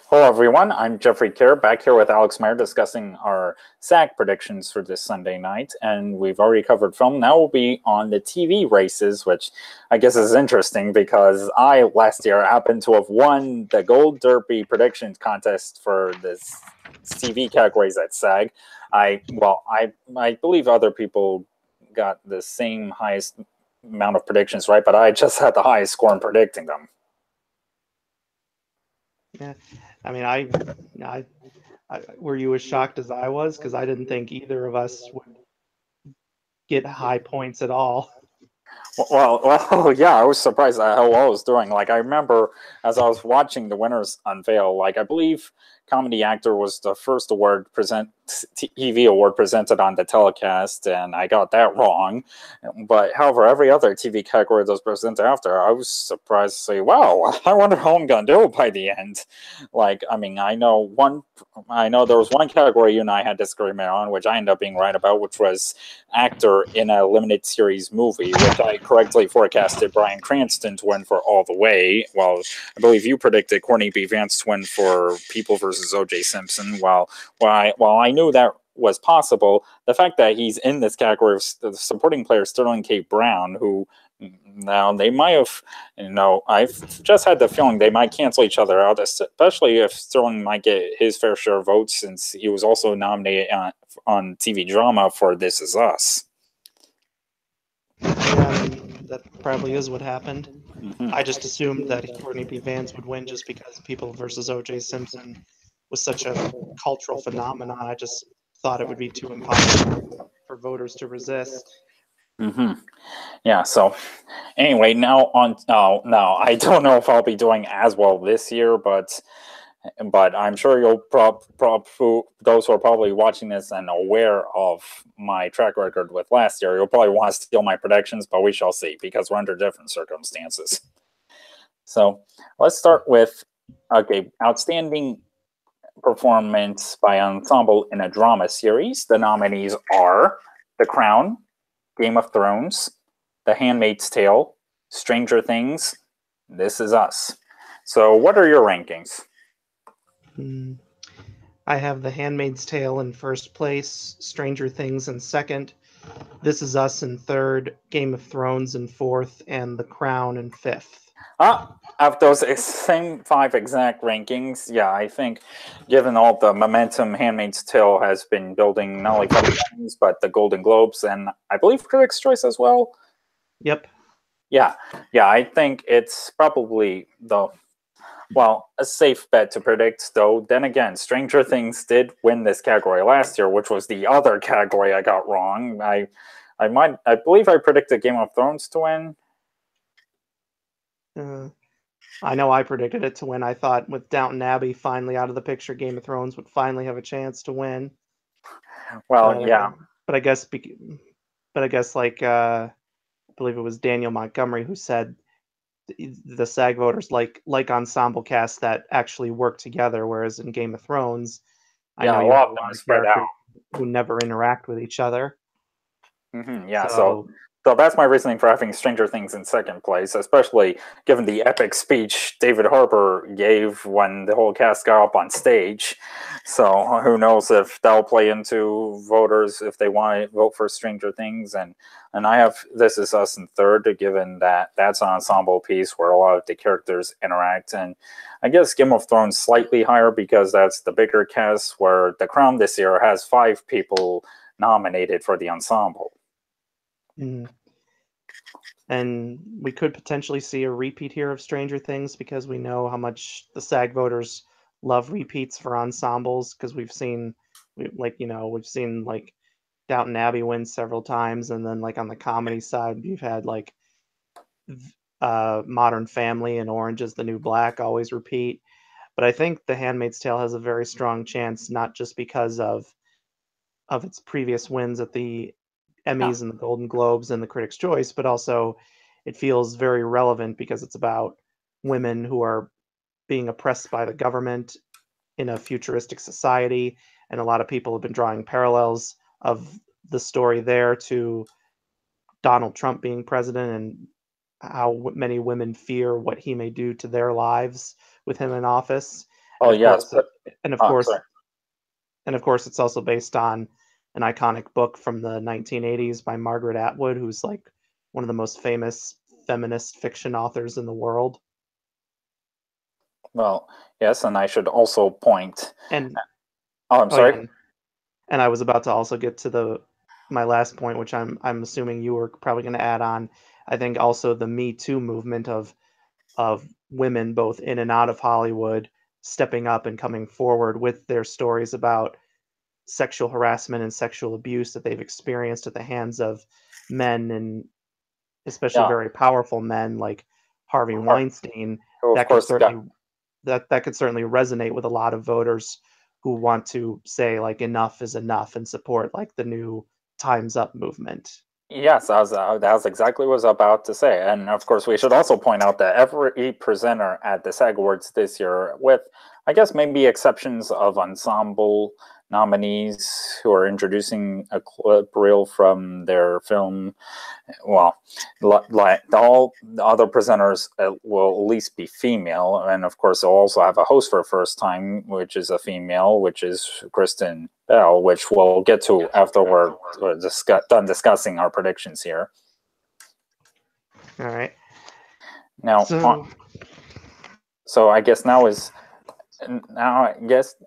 Hello, everyone. I'm Jeffrey Kerr, back here with Alex Meyer discussing our SAG predictions for this Sunday night. And we've already covered film. Now we'll be on the TV races, which I guess is interesting because I, last year, happened to have won the Gold Derby predictions contest for this TV categories at SAG. I believe other people got the same highest amount of predictions right, but I just had the highest score in predicting them. Yeah, I mean, were you as shocked as I was? Because I didn't think either of us would get high points at all. Yeah, I was surprised at how well I was doing. Like, I remember as I was watching the winners unveil, like, I believe comedy actor was the first TV award presented on the telecast, and I got that wrong. But however, every other TV category that was presented after, I was surprised to say, wow, I wonder how I'm gonna do by the end. Like, I mean, I know there was one category you and I had disagreement on, which I ended up being right about, which was actor in a limited series movie, which I correctly forecasted Bryan Cranston to win for All the Way. Well, I believe you predicted Courtney B. Vance to win for People versus O.J. Simpson. While I knew that was possible, the fact that he's in this category of the supporting player Sterling K. Brown, who now they might have, I've just had the feeling they might cancel each other out, especially if Sterling might get his fair share of votes since he was also nominated on TV drama for This Is Us. Yeah, I mean, that probably is what happened. Mm-hmm. I just assumed that Courtney B. Vance would win just because People versus O.J. Simpson was such a cultural phenomenon. I just thought it would be too impossible for voters to resist. Mm-hmm. Yeah. So anyway, now I don't know if I'll be doing as well this year, but I'm sure you'll those who are probably watching this and aware of my track record with last year, you'll probably want to steal my predictions, but we shall see because we're under different circumstances. So let's start with outstanding performance by ensemble in a drama series. The nominees are The Crown, Game of Thrones, The Handmaid's Tale, Stranger Things, This Is Us. So, what are your rankings? I have The Handmaid's Tale in first place, Stranger Things in second, This Is Us in third, Game of Thrones in fourth, and The Crown in fifth. Of those same five exact rankings, yeah, I think given all the momentum Handmaid's Tale has been building, not only for the Emmys, but the Golden Globes, and I believe Critics' Choice as well. Yep. Yeah, I think it's probably a safe bet to predict, though. Then again, Stranger Things did win this category last year, which was the other category I got wrong. I believe I predicted Game of Thrones to win. I know I predicted it to win. I thought with Downton Abbey finally out of the picture, Game of Thrones would finally have a chance to win. Well, yeah. But I guess, I believe it was Daniel Montgomery who said the SAG voters like ensemble casts that actually work together, whereas in Game of Thrones, I know you have a lot of characters who never interact with each other. Mm-hmm, yeah, so that's my reasoning for having Stranger Things in second place, especially given the epic speech David Harbour gave when the whole cast got up on stage. So who knows if that'll play into voters if they want to vote for Stranger Things. And I have This Is Us in third, given that that's an ensemble piece where a lot of the characters interact. And I guess Game of Thrones slightly higher because that's the bigger cast, where The Crown this year has 5 people nominated for the ensemble. Mm. And we could potentially see a repeat here of Stranger Things because we know how much the SAG voters love repeats for ensembles because we've seen Downton Abbey win several times, and then like on the comedy side we've had like Modern Family and Orange is the New Black always repeat. But I think The Handmaid's Tale has a very strong chance, not just because of its previous wins at the Emmys and the Golden Globes and the Critics' Choice, but also it feels very relevant because it's about women who are being oppressed by the government in a futuristic society, and a lot of people have been drawing parallels of the story there to Donald Trump being president and how many women fear what he may do to their lives with him in office. Oh and of yes, course, but and of oh, course, sorry. and of course, it's also based on an iconic book from the 1980s by Margaret Atwood, who's like one of the most famous feminist fiction authors in the world. Well, yes, and I should also point. And Oh, I'm oh yeah, sorry. and I was about to also get to the my last point, which I'm assuming you were probably going to add on. I think also the Me Too movement of women both in and out of Hollywood stepping up and coming forward with their stories about sexual harassment and sexual abuse that they've experienced at the hands of men, and especially Yeah, very powerful men like Harvey Weinstein. who of That could course got. certainly that could certainly resonate with a lot of voters who want to say like enough is enough and support like the new Time's Up movement. Yes, that was exactly what I was about to say. And of course, we should also point out that every presenter at the SAG Awards this year, with I guess maybe exceptions of ensemble nominees who are introducing a clip reel from their film, well, like all the other presenters will at least be female, and of course they'll also have a host for the first time, which is a female, which is Kristen Bell, which we'll get to after we're done discussing our predictions here. All right. Now, So, so I guess the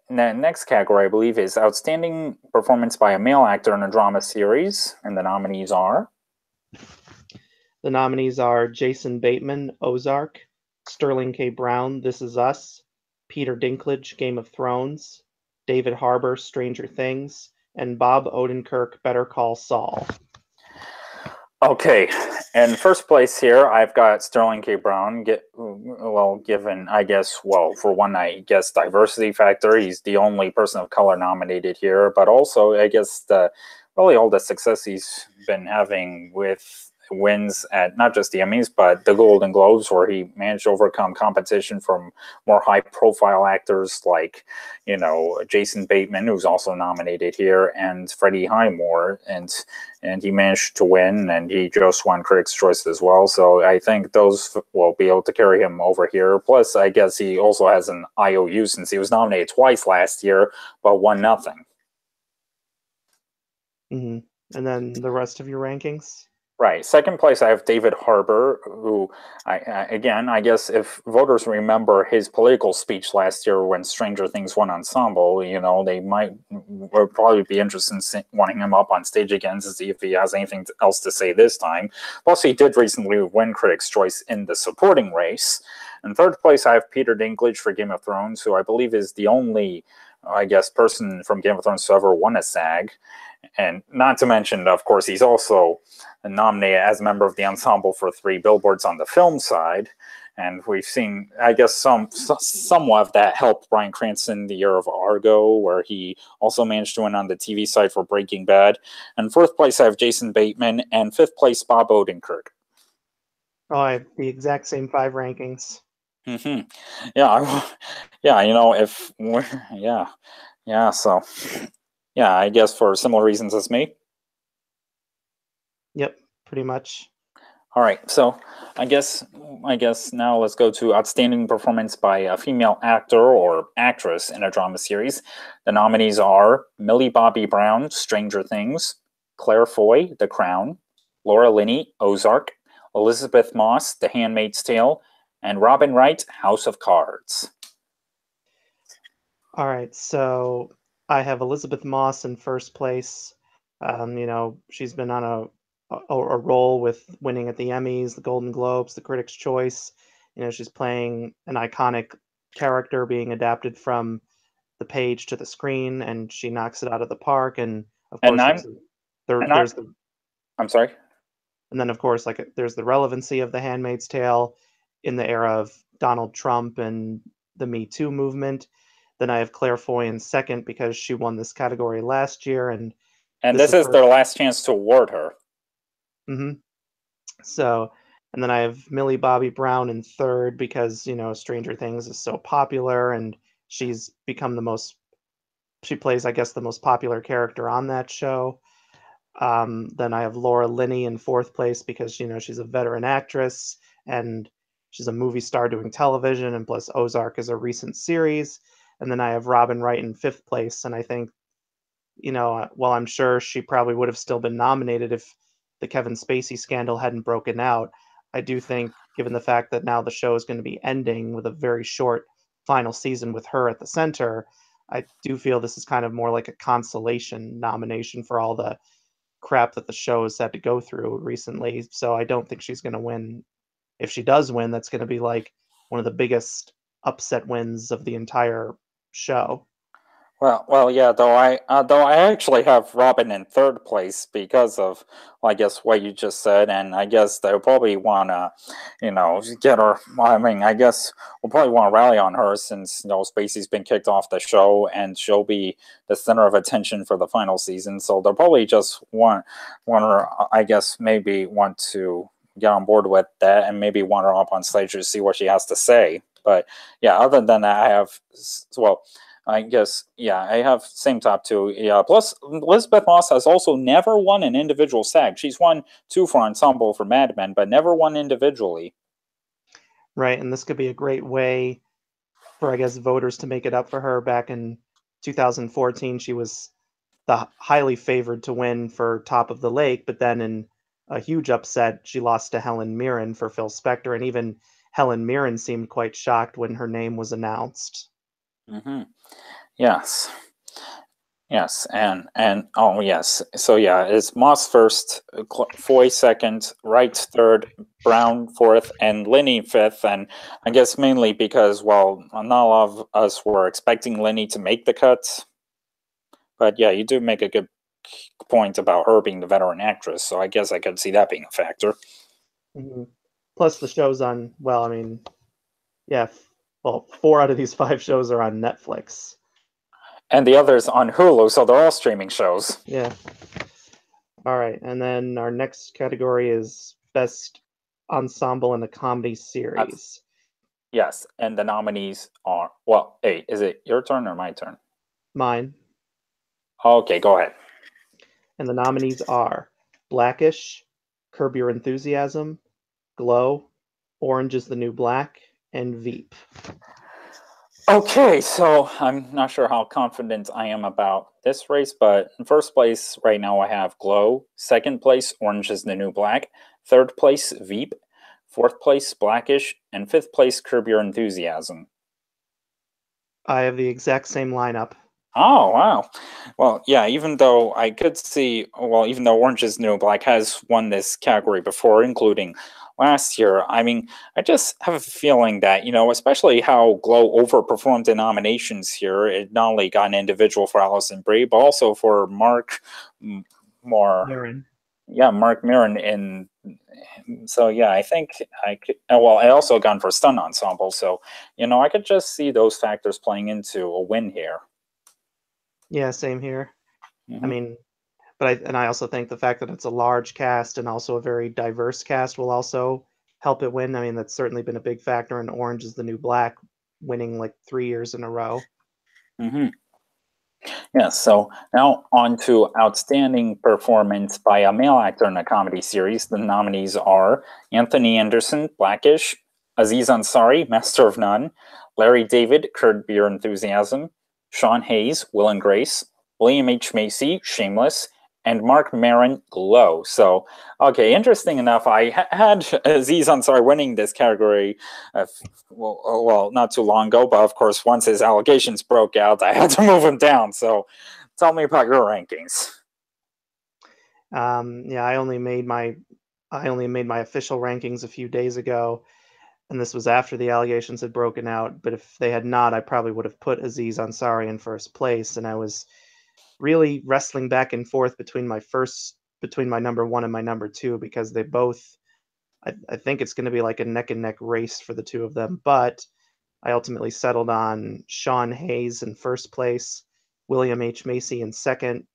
next category I believe is outstanding performance by a male actor in a drama series, and the nominees are. the nominees are Jason Bateman, Ozark; Sterling K. Brown, This Is Us; Peter Dinklage, Game of Thrones; David Harbour, Stranger Things; and Bob Odenkirk, Better Call Saul. Okay, in first place here, I've got Sterling K. Brown. Given I guess, for one, I guess diversity factor, he's the only person of color nominated here. But also, I guess really all the success he's been having with wins at not just the Emmys but the Golden Globes, where he managed to overcome competition from more high-profile actors like, Jason Bateman, who's also nominated here, and Freddie Highmore, and he managed to win, and he just won Critics' Choice as well. So I think those will be able to carry him over here. Plus, I guess he also has an IOU since he was nominated twice last year, but won nothing. Mm-hmm. And then the rest of your rankings? Right. Second place, I have David Harbour, who, I guess if voters remember his political speech last year when Stranger Things won Ensemble, they would probably be interested in wanting him up on stage again to see if he has anything else to say this time. Plus, he did recently win Critics' Choice in the supporting race. In third place, I have Peter Dinklage for Game of Thrones, who I believe is the only, I guess, person from Game of Thrones to ever won a SAG. And not to mention, of course, he's also nominated as a member of the ensemble for 3 Billboards on the film side. And we've seen, I guess, somewhat of that helped Bryan Cranston the year of Argo, where he also managed to win on the TV side for Breaking Bad. And fourth place, I have Jason Bateman, and fifth place, Bob Odenkirk. Oh, I have the exact same 5 rankings. Mm-hmm. Yeah, yeah. So, yeah, I guess for similar reasons as me. Yep, pretty much. All right, so I guess now let's go to outstanding performance by a female actor or actress in a drama series. The nominees are Millie Bobby Brown, Stranger Things; Claire Foy, The Crown; Laura Linney, Ozark; Elizabeth Moss, The Handmaid's Tale; and Robin Wright, House of Cards. All right, so I have Elizabeth Moss in first place. She's been on a roll with winning at the Emmys, the Golden Globes, the Critics' Choice. She's playing an iconic character being adapted from the page to the screen, and she knocks it out of the park. And of And course, I'm and I'm there's the I'm sorry. and then of course there's the relevancy of The Handmaid's Tale in the era of Donald Trump and the Me Too movement. Then I have Claire Foy in second because she won this category last year, and And this this is is her. their last chance to award her. hmm So, and then I have Millie Bobby Brown in third because Stranger Things is so popular, and she's become the most. She plays, I guess, the most popular character on that show. Then I have Laura Linney in fourth place because she's a veteran actress and she's a movie star doing television, and plus Ozark is a recent series. and then I have Robin Wright in 5th place. And I think, while I'm sure she probably would have still been nominated if the Kevin Spacey scandal hadn't broken out, I do think, given the fact that now the show is going to be ending with a very short final season with her at the center, I do feel this is kind of more like a consolation nomination for all the crap that the show has had to go through recently. So I don't think she's going to win. If she does win, that's going to be like one of the biggest upset wins of the entire show. Yeah. Though I actually have Robin in 3rd place because of, I guess, what you just said, and I guess they'll probably want to, get her. I mean, I guess we'll probably want to rally on her since Spacey's been kicked off the show, and she'll be the center of attention for the final season. So they'll probably just want her. I guess maybe want to get on board with that, and maybe want her up on stage to see what she has to say. But yeah, other than that, I have I guess, yeah, I have same top 2. Yeah, plus Elizabeth Moss has also never won an individual SAG. She's won 2 for ensemble for Mad Men, but never won individually. Right, and this could be a great way for, I guess, voters to make it up for her. Back in 2014, she was the highly favored to win for Top of the Lake, but then in a huge upset, she lost to Helen Mirren for Phil Spector, and even Helen Mirren seemed quite shocked when her name was announced. Mm-hmm. Yes. Yes, and oh yes. So yeah, it's Moss first, Foy second, Wright third, Brown fourth, and Linney fifth. And I guess mainly because, well, not a lot of us were expecting Linney to make the cut. But yeah, you do make a good point about her being the veteran actress, so I guess I could see that being a factor. Mm-hmm. Plus, the show's on. Well, I mean, yeah. Well, 4 out of these 5 shows are on Netflix. And the others on Hulu, so they're all streaming shows. Yeah. All right, and then our next category is Best Ensemble in a Comedy Series. Yes, and the nominees are, well, hey, is it your turn or my turn? Mine. Okay, go ahead. And the nominees are Blackish, Curb Your Enthusiasm, Glow, Orange is the New Black, and Veep. Okay, so I'm not sure how confident I am about this race, but in 1st place right now I have Glow, 2nd place Orange is the New Black, 3rd place Veep, 4th place Blackish, and 5th place Curb Your Enthusiasm. I have the exact same lineup. Oh, wow. Well, yeah, even though I could see, well, even though Orange is the New Black has won this category before, including last year, I mean, I just have a feeling that, especially how Glow overperformed in nominations here, it not only got an individual for Alison Brie, but also for Mark Maron. Mark Maron in. So yeah, I think I could. Well, I also gone for stunt ensemble, so I could just see those factors playing into a win here. Yeah, same here. Mm-hmm. I mean, but I also think the fact that it's a large cast and also a very diverse cast will also help it win. I mean, that's certainly been a big factor in Orange is the New Black winning like 3 years in a row. Mm-hmm. Yes, so now on to Outstanding Performance by a Male Actor in a Comedy Series. The nominees are Anthony Anderson, Blackish, Aziz Ansari, Master of None, Larry David, Curb Your Enthusiasm, Sean Hayes, Will and Grace, William H. Macy, Shameless, and Mark Maron, Glow. So, okay, interesting enough, I had Aziz Ansari winning this category, well, not too long ago, but of course, once his allegations broke out, I had to move him down. So, tell me about your rankings. Yeah, I only made my official rankings a few days ago, and this was after the allegations had broken out. But if they had not, I probably would have put Aziz Ansari in 1st place, and I was really wrestling back and forth between my number 1 and my number 2 because they both. I think it's going to be like a neck and neck race for the two of them, but I ultimately settled on Sean Hayes in 1st place, William H. Macy in 2nd,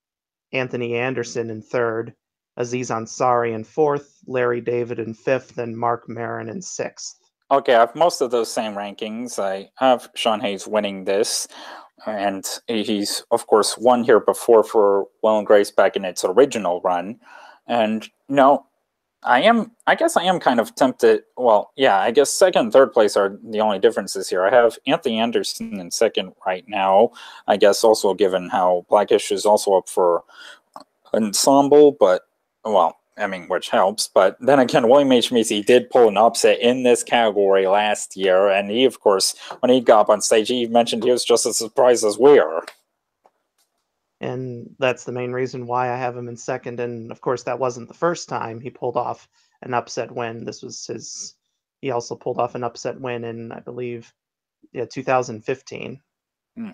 Anthony Anderson in 3rd, Aziz Ansari in 4th, Larry David in 5th, and Mark Maron in 6th. Okay, I have most of those same rankings. I have Sean Hayes winning this, and he's, of course, won here before for Will and Grace back in its original run. And, I guess I am kind of tempted. Well, yeah, I guess second and third place are the only differences here. I have Anthony Anderson in second right now. I guess also given how Blackish is also up for ensemble, but well, I mean, which helps. But then again, William H. Macy did pull an upset in this category last year, and he, of course, when he got up on stage, he mentioned he was just as surprised as we are. And that's the main reason why I have him in second. And of course, that wasn't the first time he pulled off an upset win. This was his. He also pulled off an upset win in, I believe, yeah, 2015. Hmm.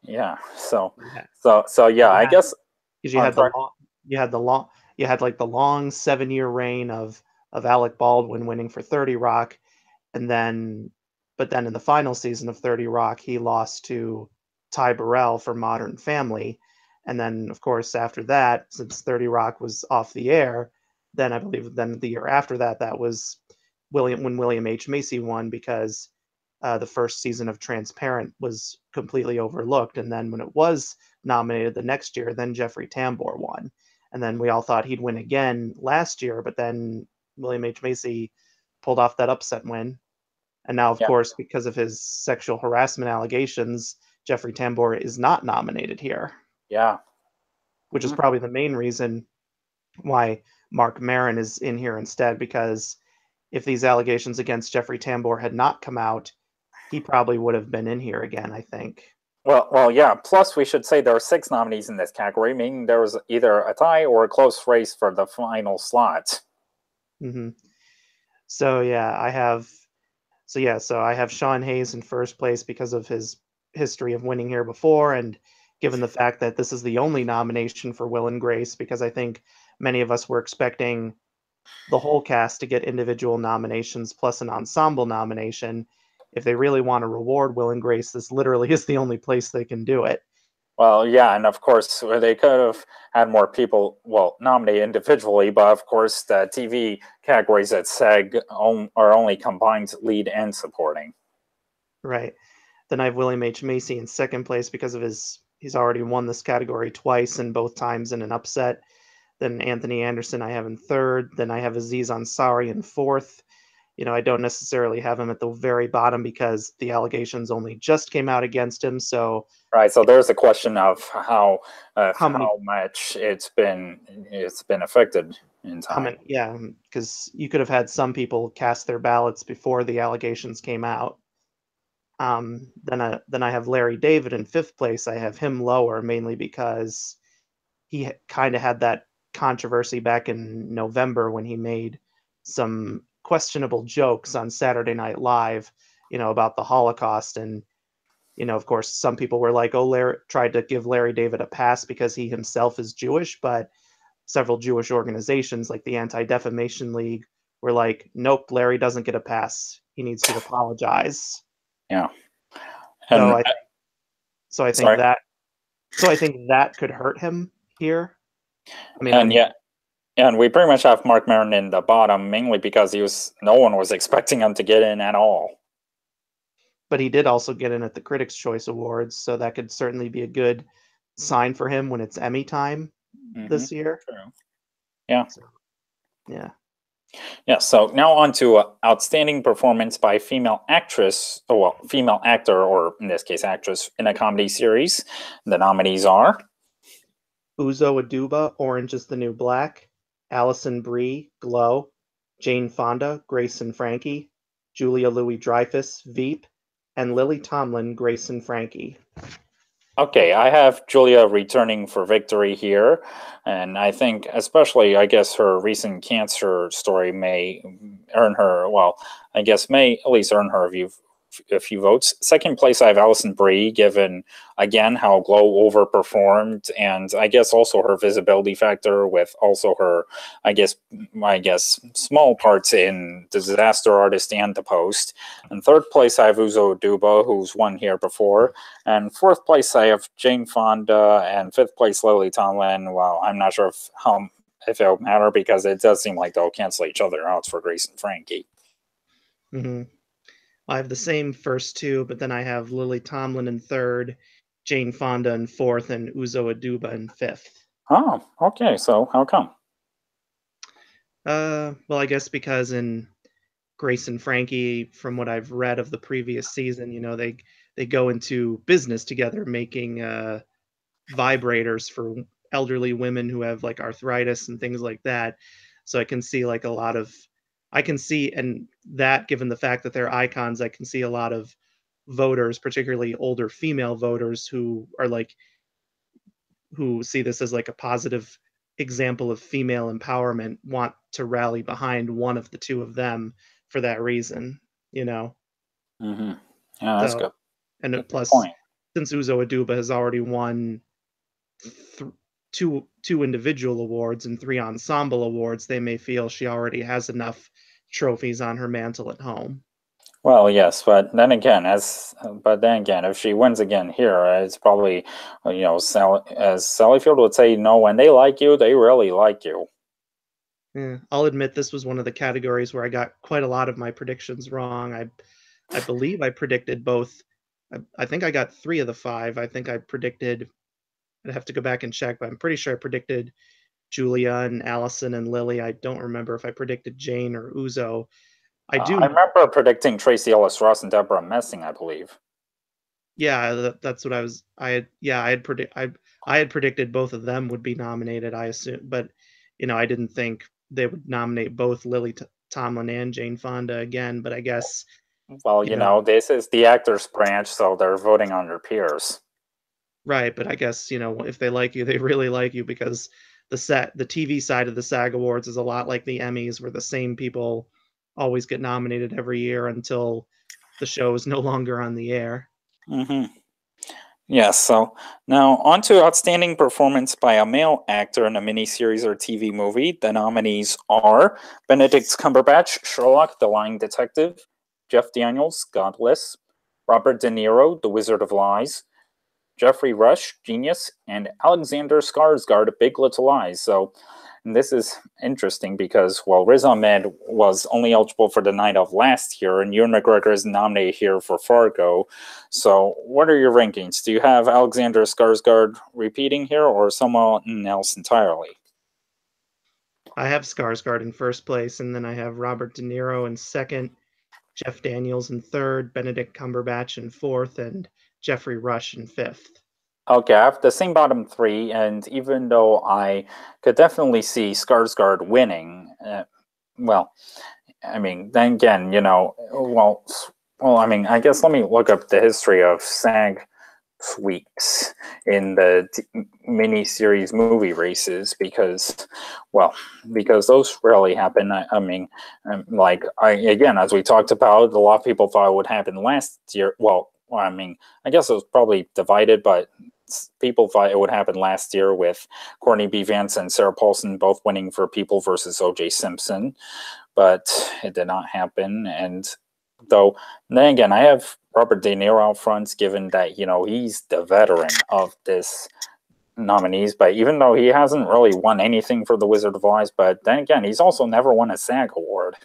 Yeah. So, Yeah, yeah. I guess. because I'm sorry. you had the long, you had like the long 7 year reign of Alec Baldwin winning for 30 Rock, and then, but then in the final season of 30 Rock, he lost to Ty Burrell for Modern Family, and then of course after that, since 30 Rock was off the air, then I believe then the year after that, that was William H Macy won because the first season of Transparent was completely overlooked, and then when it was nominated the next year, then Jeffrey Tambor won, and then we all thought he'd win again last year, but then William H Macy pulled off that upset win, and now, of Yeah. course, because of his sexual harassment allegations, Jeffrey Tambor is not nominated here, Yeah. which is Mhm. probably the main reason why Mark Maron is in here instead. Because if these allegations against Jeffrey Tambor had not come out, he probably would have been in here again, I think. Yeah. Plus, we should say there are 6 nominees in this category, meaning there was either a tie or a close race for the final slot. Hmm. So yeah, I have so I have Sean Hayes in first place because of his history of winning here before, and given the fact that this is the only nomination for Will and Grace, because I think many of us were expecting the whole cast to get individual nominations plus an ensemble nomination. If they really want to reward Will and Grace, this literally is the only place they can do it. Well, yeah, and of course they could have had more people, well, nominated individually, but of course the TV categories at SEG are only combined lead and supporting. Right. Then I have William H. Macy in second place because of he's already won this category twice and both times in an upset. Then Anthony Anderson I have in third. Then I have Aziz Ansari in fourth. I don't necessarily have him at the very bottom because the allegations only just came out against him. So Right, so there's a question of how many how much it's been affected in how time. many yeah, because you could have had some people cast their ballots before the allegations came out. Then I have Larry David in fifth place. I have him lower mainly because he kind of had that controversy back in November when he made some questionable jokes on Saturday Night Live, about the Holocaust. And, of course, some people were like, oh, Larry tried to give Larry David a pass because he himself is Jewish. But several Jewish organizations like the Anti Defamation League were like, nope, Larry doesn't get a pass. He needs to apologize. Yeah, So and I so I think sorry, that so I think that could hurt him here. I mean, and yeah, and we pretty much have Mark Maron in the bottom mainly because no one was expecting him to get in at all. but he did also get in at the Critics' Choice Awards, so that could certainly be a good sign for him when it's Emmy time Mm-hmm. this year. True. Yeah. So, yeah. Yeah, so now on to outstanding performance by female actress, oh, well, female actor, or in this case, actress in a comedy series. The nominees are. Uzo Aduba, Orange is the New Black, Alison Brie, Glow, Jane Fonda, Grace and Frankie, Julia Louis-Dreyfus, Veep, and Lily Tomlin, Grace and Frankie. Okay, I have Julia returning for victory here, and I think, especially, I guess her recent cancer story may earn her, well, I guess may at least earn her a few votes. Second place, I have Alison Brie, given again how Glow overperformed, and I guess also her visibility factor with also her, I guess small parts in The Disaster Artist and The Post. And third place, I have Uzo Aduba, who's won here before. And fourth place, I have Jane Fonda, and fifth place, Lily Tomlin. Well, I'm not sure if it'll matter because it does seem like they'll cancel each other out for Grace and Frankie. Mm-hmm. I have the same first two, but then I have Lily Tomlin in third, Jane Fonda in fourth, and Uzo Aduba in fifth. Oh, okay. So how come? Well, I guess because in Grace and Frankie, from what I've read of the previous season, they go into business together, making vibrators for elderly women who have like arthritis and things like that. So I can see like a lot of, I can see, and that given the fact that they're icons, I can see a lot of voters, particularly older female voters, who are like who see this as like a positive example of female empowerment, want to rally behind one of the two of them for that reason, you know. Hmm. Yeah, that's So, good. and Good plus, point. since Uzo Aduba has already won two individual awards and three ensemble awards, they may feel she already has enough trophies on her mantle at home. Well, yes, but then again, if she wins again here, it's probably, as Sally Field would say, when they like you, they really like you. Yeah, I'll admit this was one of the categories where I got quite a lot of my predictions wrong. I believe I predicted both. I think I got three of the five. I think I predicted. I'd have to go back and check, but I'm pretty sure I predicted Julia and Allison and Lily. I don't remember if I predicted Jane or Uzo. I I do. remember predicting Tracy Ellis Ross and Deborah Messing, I believe. Yeah, that's what I was. I had. Yeah, I had predicted both of them would be nominated. I assume, but I didn't think they would nominate both Lily Tomlin and Jane Fonda again. But I guess Well, you know, this is the actors branch, so they're voting on their peers. right? But I guess if they like you, they really like you because the TV side of the SAG Awards is a lot like the Emmys, where the same people always get nominated every year until the show is no longer on the air. Hmm. Yes, so now on to outstanding performance by a male actor in a miniseries or TV movie. The nominees are Benedict Cumberbatch, Sherlock, The Lying Detective, Jeff Daniels, Godless, Robert De Niro, The Wizard of Lies, Jeffrey Rush, Genius, and Alexander Skarsgård, Big Little Lies. So this is interesting because, well, Riz Ahmed was only eligible for the night of last year, and Ewan McGregor is nominated here for Fargo. So what are your rankings? Do you have Alexander Skarsgård repeating here or someone else entirely? I have Skarsgård in first place, and then I have Robert De Niro in second, Jeff Daniels in third, Benedict Cumberbatch in fourth, and Jeffrey Rush in fifth. Okay, I have the same bottom three, and even though I could definitely see Skarsgård winning, well, I mean, then again, I mean, I guess let me look up the history of SAG weeks in the mini-series movie races because those rarely happen. I mean, again, as we talked about, a lot of people thought it would happen last year. I mean, I guess it was probably divided, but people thought it would happen last year with Courtney B. Vance and Sarah Paulson both winning for People versus O.J. Simpson, but it did not happen. And though, then again, I have Robert De Niro out front, given that he's the veteran of this nominees. But even though he hasn't really won anything for The Wizard of Oz, but then again, he's also never won a SAG award.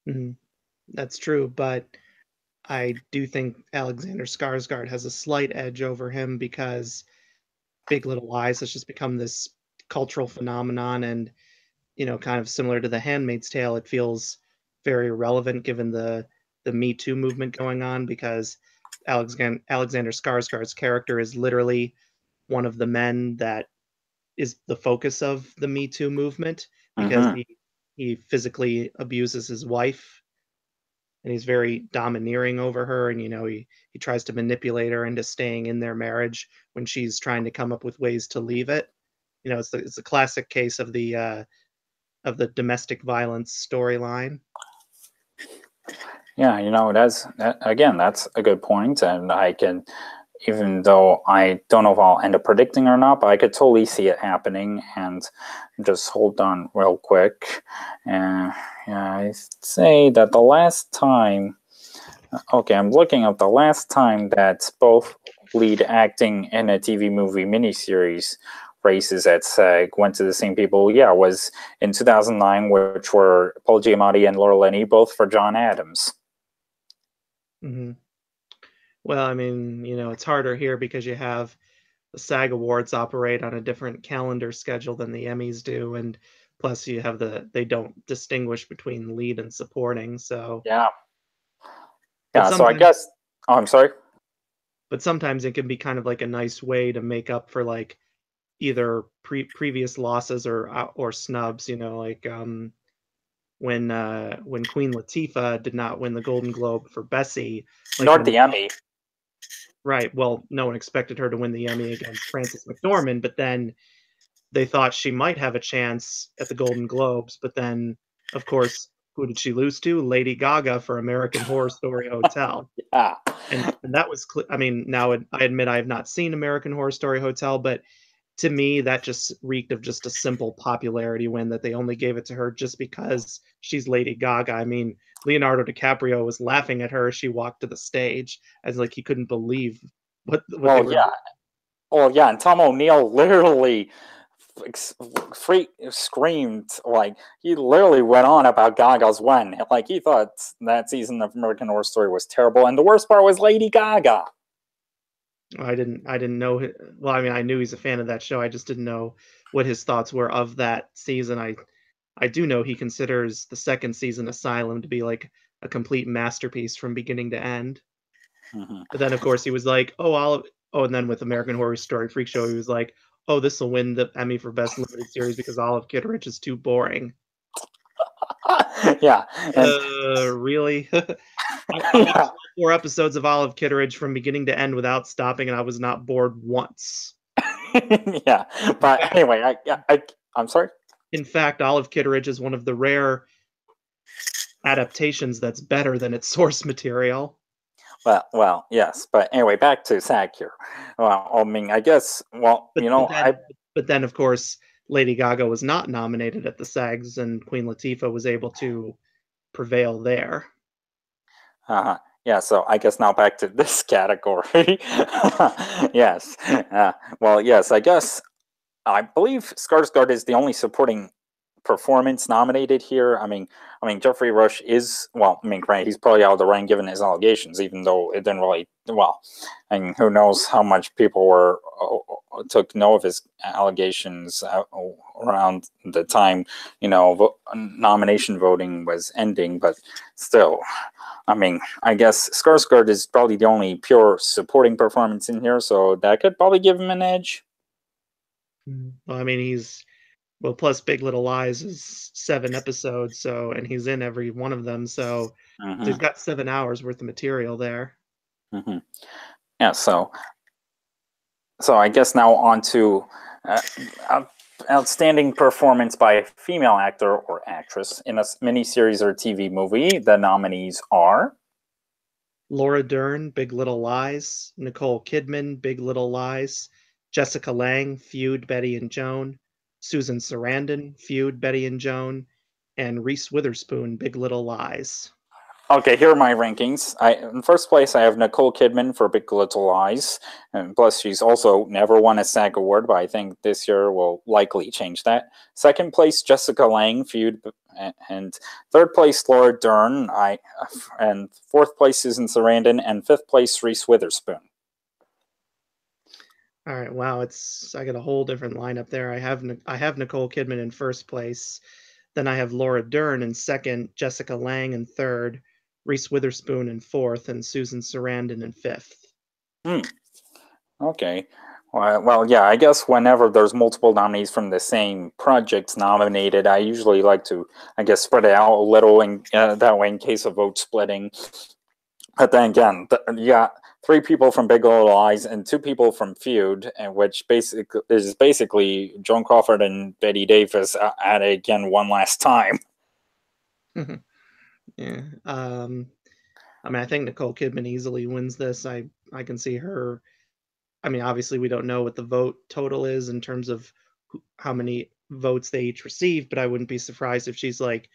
Mhm. That's true, but I do think Alexander Skarsgård has a slight edge over him because Big Little Lies has just become this cultural phenomenon, and kind of similar to The Handmaid's Tale, it feels very relevant given the Me Too movement going on because Alexander Skarsgård's character is literally one of the men that is the focus of the Me Too movement because Mm-hmm. he physically abuses his wife, and he's very domineering over her, and he tries to manipulate her into staying in their marriage when she's trying to come up with ways to leave it. It's a classic case of the domestic violence storyline. Yeah, again, that's a good point, and I can, even though I don't know if I'll end up predicting or not, but I could totally see it happening. And just hold on real quick, and yeah, I say that the last time. Okay, I'm looking up the last time that both lead acting in a TV movie miniseries races at SAG went to the same people. Yeah, was in 2009, which were Paul Giamatti and Laura Linney, both for John Adams. Hmm. Well, I mean, it's harder here because you have the SAG Awards operate on a different calendar schedule than the Emmys do, and Plus, you have they don't distinguish between lead and supporting. So, Yeah. but Yeah. So I sometimes, guess. Oh, I'm sorry. but sometimes it can be kind of like a nice way to make up for like either previous losses or snubs. Like when Queen Latifah did not win the Golden Globe for Bessie, like Nor when the they Emmy. right, well, no one expected her to win the Emmy against Frances McDormand, but then they thought she might have a chance at the Golden Globes, but then, of course, who did she lose to? Lady Gaga for American Horror Story Hotel. Yeah. And that was I mean, now I admit I have not seen American Horror Story Hotel, but to me, that just reeked of just a simple popularity win that they only gave it to her just because she's Lady Gaga. I mean, Leonardo DiCaprio was laughing at her as she walked to the stage as like he couldn't believe what they Well, were yeah. doing. Well, yeah. And Tom O'Neill literally screamed, like he literally went on about Gaga's win. Like he thought that season of American Horror Story was terrible, and the worst part was Lady Gaga. I didn't know well, I mean, I knew he's a fan of that show. I just didn't know what his thoughts were of that season. I do know he considers the second season Asylum to be like a complete masterpiece from beginning to end. Mhm. But then, of course, he was like, "Oh, and then with American Horror Story Freak Show, he was like, "Oh, this will win the Emmy for Best Limited Series because Olive Kitteridge is too boring." Yeah, and Really? I watched yeah, all 4 episodes of Olive Kitteridge from beginning to end without stopping, and I was not bored once. yeah. In But fact, anyway, I'm sorry. Olive Kitteridge is one of the rare adaptations that's better than its source material. Well, yes, but anyway, back to SAG here. Well, I mean, I guess. Well, But but then but then, of course, Lady Gaga was not nominated at the SAGs, and Queen Latifah was able to prevail there. yeah. So I guess now back to this category. Yes. Well, yes. I believe Skarsgård is the only supporting performance nominated here. I mean, Jeffrey Rush is well. I mean, granted, he's probably out of the running given his allegations, even though it didn't really. Well, and who knows how much people were took note of his allegations around the time nomination voting was ending, but still. I mean, I guess Skarsgård is probably the only pure supporting performance in here, so that could probably give him an edge. Well, I mean, plus Big Little Lies is 7 episodes, so and he's in every one of them, so Hmm. he's got 7 hours worth of material there. Hmm. Yeah, so I guess now on to uh, outstanding performance by a female actor or actress in a miniseries or TV movie. The nominees are. Laura Dern, Big Little Lies, Nicole Kidman, Big Little Lies, Jessica Lange, Feud, Betty and Joan, Susan Sarandon, Feud, Betty and Joan, and Reese Witherspoon, Big Little Lies. Okay, here are my rankings. In first place, I have Nicole Kidman for Big Little Lies, and plus she's also never won a SAG award, but I think this year will likely change that. Second place, Jessica Lange, Feud, and third place, Laura Dern. And fourth place, Susan Sarandon, and fifth place, Reese Witherspoon. All right, wow, I got a whole different lineup there. I have Nicole Kidman in first place, then I have Laura Dern in second, Jessica Lange in third, Reese Witherspoon in fourth, and Susan Sarandon in fifth. Hmm. Okay. Well, yeah, I guess whenever there's multiple nominees from the same projects nominated, I usually like to, I guess, spread it out a little, and that way, in case of vote splitting. But then again, you got three people from Big Little Lies and two people from Feud, and which basically Joan Crawford and Betty Davis at it again one last time. Yeah. I mean, I think Nicole Kidman easily wins this. I can see her. I mean, obviously, we don't know what the vote total is in terms of how many votes they each receive, but I wouldn't be surprised if she's like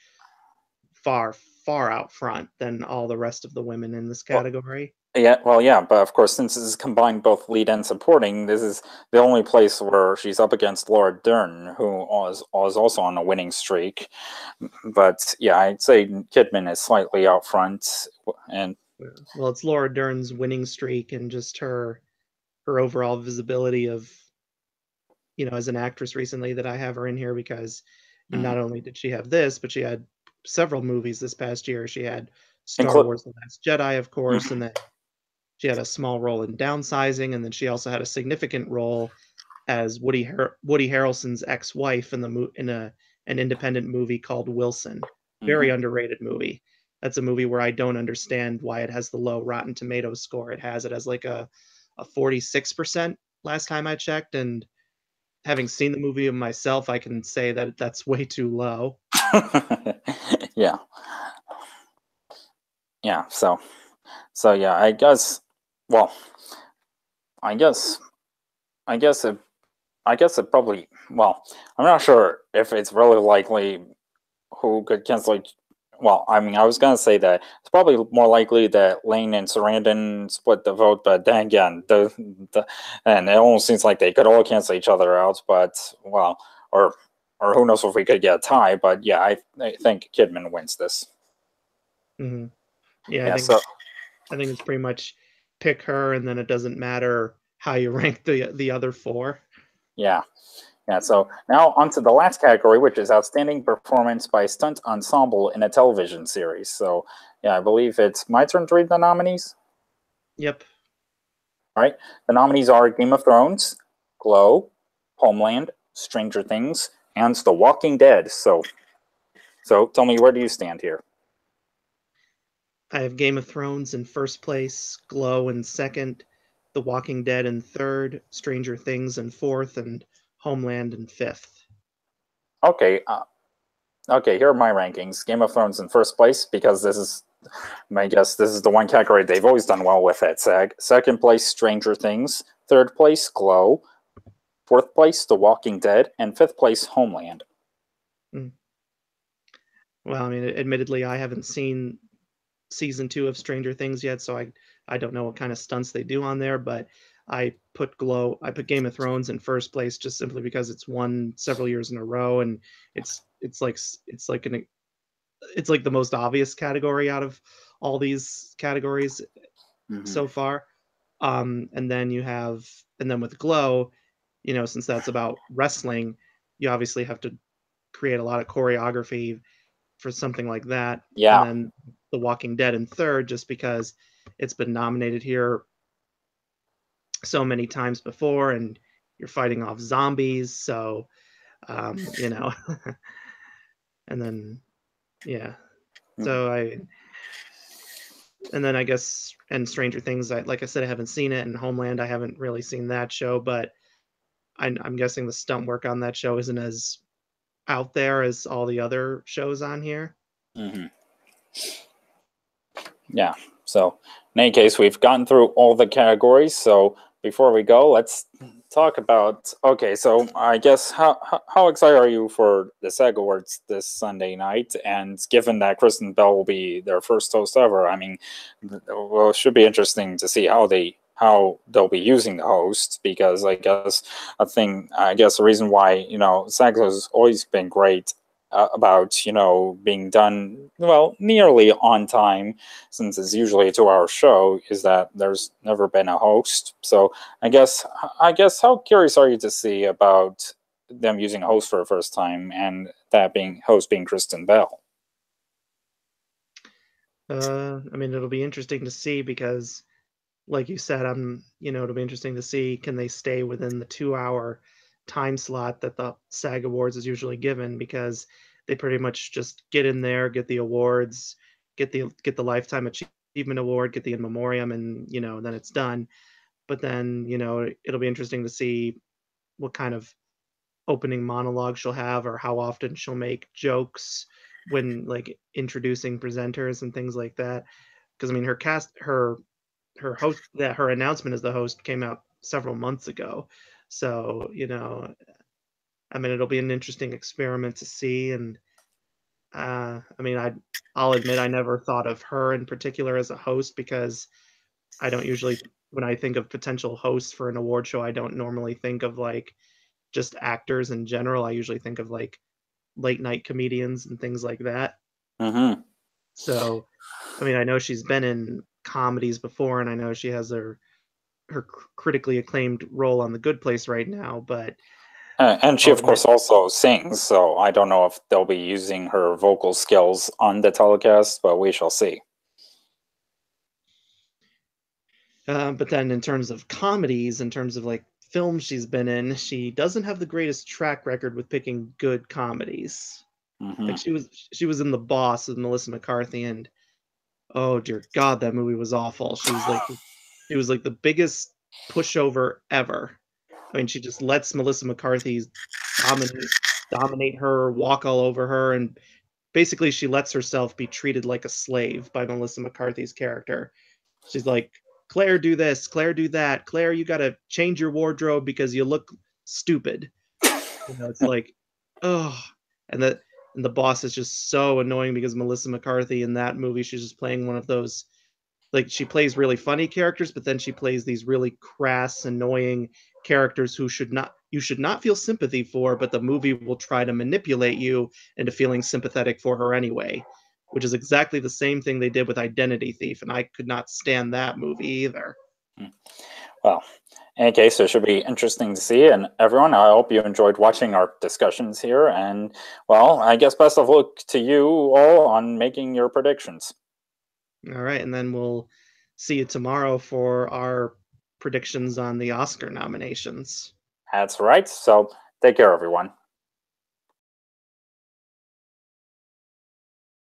far out front than all the rest of the women in this Well, category. yeah, well, yeah, but of course, since this is combined both lead and supporting, this is the only place where she's up against Laura Dern, who was also on a winning streak. But yeah, I'd say Kidman is slightly out front, and Well, it's Laura Dern's winning streak and just her overall visibility of as an actress recently that I have her in here because And not only did she have this, but she had several movies this past year. She had Star Include. Wars: The Last Jedi, of course, and then she had a small role in Downsizing, and then she also had a significant role as Woody Harrelson's ex-wife in an independent movie called Wilson. Very Hmm. underrated movie. That's a movie where I don't understand why it has the low Rotten Tomatoes score it has. It has like a 46% last time I checked, and having seen the movie myself, I can say that that's way too low. Yeah, yeah. So yeah, I guess. Well, I guess. I guess it. I guess it probably. Well, I'm not sure if it's really likely who could cancel. Well, I mean, I was gonna say that it's probably more likely that Lane and Sarandon split the vote, but then again, the and it almost seems like they could all cancel each other out. But well, or or who knows if we could get a tie? But yeah, I think Kidman wins this. Hmm. Yeah, Yeah. So I think it's pretty much pick her, and then it doesn't matter how you rank the other four. yeah. Yeah, so now onto the last category, which is outstanding performance by stunt ensemble in a television series. So, yeah, I believe it's my turn to read the nominees. Yep. All right, the nominees are Game of Thrones, Glow, Homeland, Stranger Things, and The Walking Dead. So tell me, where do you stand here? I have Game of Thrones in first place, Glow in second, The Walking Dead in third, Stranger Things in fourth, and Homeland in fifth. Okay, okay. Here are my rankings. Game of Thrones in first place because this is my guess. This is the one category they've always done well with at SAG. Second place, Stranger Things. Third place, Glow. Fourth place, The Walking Dead, and fifth place, Homeland. Mm. Well, I mean, admittedly, I haven't seen season two of Stranger Things yet, so I don't know what kind of stunts they do on there, but I put Game of Thrones in first place just simply because it's won several years in a row, and it's like it's like the most obvious category out of all these categories Mm-hmm. so far. And then and then with Glow, since that's about wrestling, you obviously have to create a lot of choreography for something like that. And Yeah. then The Walking Dead in third, just because it's been nominated here so many times before, and you're fighting off zombies. So, you know, and then, yeah. Mm-hmm. So and then I guess, and Stranger Things, like I said, I haven't seen it, and Homeland, I haven't really seen that show, but I'm guessing the stunt work on that show isn't as out there as all the other shows on here. Mm-hmm. Yeah. So, in any case, we've gotten through all the categories. So, before we go, let's talk about. Okay, so I guess how excited are you for the SAG Awards this Sunday night? And given that Kristen Bell will be their first host ever, I mean, well, it should be interesting to see how they'll be using the host because I guess the reason why SAG has always been great about being done well nearly on time since it's usually a 2 hour show is that there's never been a host. So I guess how curious are you to see about them using a host for the first time and that being host being Kristen Bell? I mean, it'll be interesting to see because, like you said, it'll be interesting to see can they stay within the 2 hour time slot that the SAG Awards is usually given because they pretty much just get in there, get the awards, get the Lifetime Achievement Award, get the in memoriam, and then it's done. But then it'll be interesting to see what kind of opening monologue she'll have or how often she'll make jokes when like introducing presenters and things like that. Because I mean, her host that her announcement as the host came out several months ago. So, I mean, it'll be an interesting experiment to see. And I mean, I'll admit I never thought of her in particular as a host because I don't usually, when I think of potential hosts for an award show, I don't normally think of like just actors in general. I usually think of like late night comedians and things like that. Mm-hmm. So, I mean, I know she's been in comedies before, and I know she has her critically acclaimed role on The Good Place right now, but And she, Oh, of course, also sings, so I don't know if they'll be using her vocal skills on the telecast, but we shall see. but then in terms of comedies, in terms of like films she's been in, she doesn't have the greatest track record with picking good comedies. Hmm. Like she was in The Boss with Melissa McCarthy, and oh dear God, that movie was awful. She was like the biggest pushover ever. I mean, she just lets Melissa McCarthy dominate dominate her, walk all over her, and basically she lets herself be treated like a slave by Melissa McCarthy's character. She's like, Claire, do this, Claire, do that. Claire, you gotta change your wardrobe because you look stupid. It's like, oh, and the boss is just so annoying because Melissa McCarthy in that movie, she's just playing one of those, like, she plays really funny characters, but then she plays these really crass, annoying characters who you should not feel sympathy for, but the movie will try to manipulate you into feeling sympathetic for her anyway, which is exactly the same thing they did with Identity Thief, and I could not stand that movie either. Well, in any case, it should be interesting to see. And everyone, I hope you enjoyed watching our discussions here. And, well, I guess best of luck to you all on making your predictions. All right, and then we'll see you tomorrow for our predictions on the Oscar nominations. That's right. So take care, everyone.